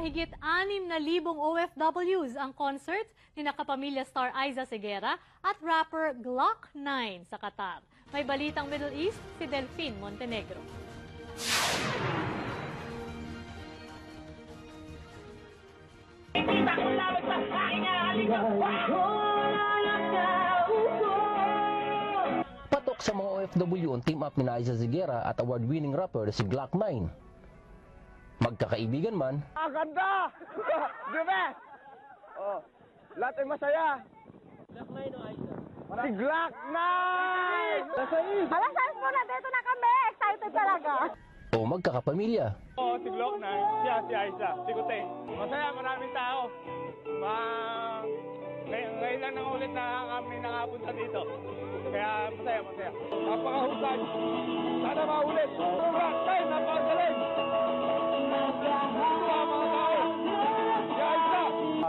mahigit 6,000 OFWs ang concert ni nakapamilya star Aiza Seguera at rapper Glock 9 sa Qatar. May balitang Middle East si Delphine Montenegro. Patok sa mga OFW ang team up ni Aiza Seguera at award-winning rapper si Glock 9. Magkakaibigan man. Ganda! The best! Oh, lahat ay masaya. Glock 9 o Aiza? Si Glock 9! Alas 6 po na, dito na kami. Excited talaga. O magkakapamilya. Oh, si Glock 9, siya, si Aiza, si Kute. Masaya, maraming tao. Ngayon lang nang ulit na kami nakapunta dito. Kaya masaya. Napakahusay. Sana maulit. Glock 9, napakagaling.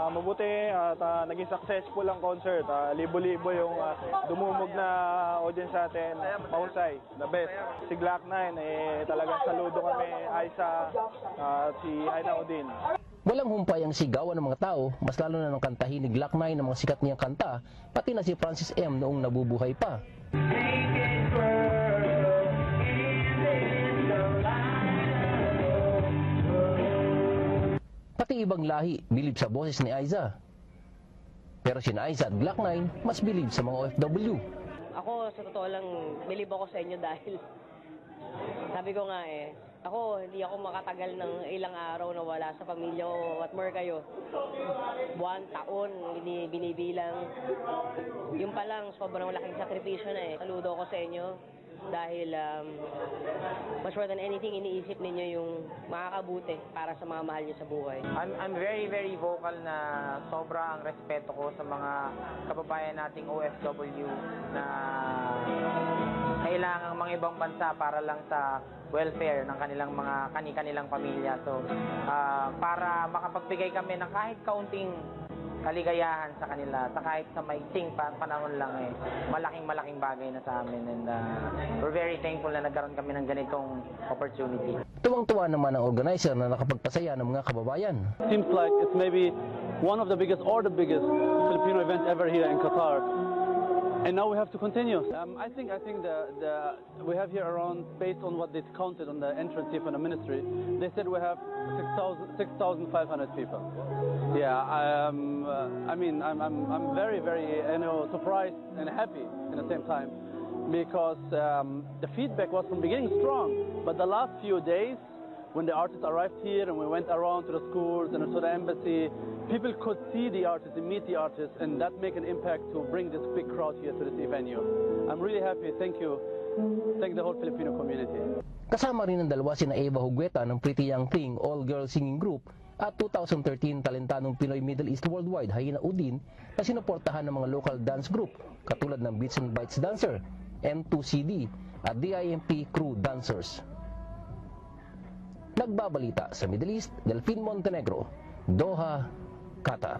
Mabuti at naging successful ang concert. Libo-libo yung dumumog na audience sa atin. Mahusay, the best. Si Glock 9, talagang saludo kami, Aiza at si Aina Odin. Walang humpay ang sigawan ng mga tao, mas lalo na ng kantahin ni Glock 9 ng mga sikat niyang kanta, pati na si Francis M. noong nabubuhay pa. Pati ibang lahi, bilib sa boses ni Aiza. Pero si Aiza at Glock 9, mas bilib sa mga OFW. Ako, sa totoo lang, bilib ako sa inyo dahil sabi ko nga hindi ako makatagal ng ilang araw na wala sa pamilya ko. What more kayo? Buwan, taon, binibilang. Yung pa lang, sobrang laking sakripisyo na Saludo ako sa inyo dahil much more than anything, iniisip ninyo yung makakabuti para sa mga mahal nyo sa buhay. I'm very vocal na sobra ang respeto ko sa mga kababayan nating OFW na kailangang mga ibang bansa para lang sa welfare ng kanilang mga kanilang pamilya. So, para makapagbigay kami ng kahit kaunting kaligayahan sa kanila, sa kahit sa maiksing panahon lang malaking bagay na sa amin, and we're very thankful na nagkaroon kami ng ganitong opportunity. Tuwang-tuwa naman ang organizer na nakapagpasaya ng mga kababayan. Seems like it's maybe one of the biggest or the biggest Filipino event ever here in Qatar. And now we have to continue. I think we have here around, based on what they counted on the entrance here from the ministry, they said we have 6,500 people. Yeah, I mean, I'm very surprised and happy at the same time, because the feedback was from the beginning strong, but the last few days, when the artists arrived here and we went around to the schools and to the embassy, people could see the artists and meet the artists, and that make an impact to bring this big crowd here to this venue. I'm really happy. Thank you. Thank the whole Filipino community. Kasama rin ang dalawa sina Eva Hugueta ng Pretty Young Thing all-girl singing group at 2013 talentanong Pinoy Middle East Worldwide Aina Odin na sinuportahan ng mga local dance group katulad ng Beats and Bites Dancer, M2CD at DIMP Crew Dancers. Nagbabalita sa Middle East, Delphine Montenegro, Doha, Qatar.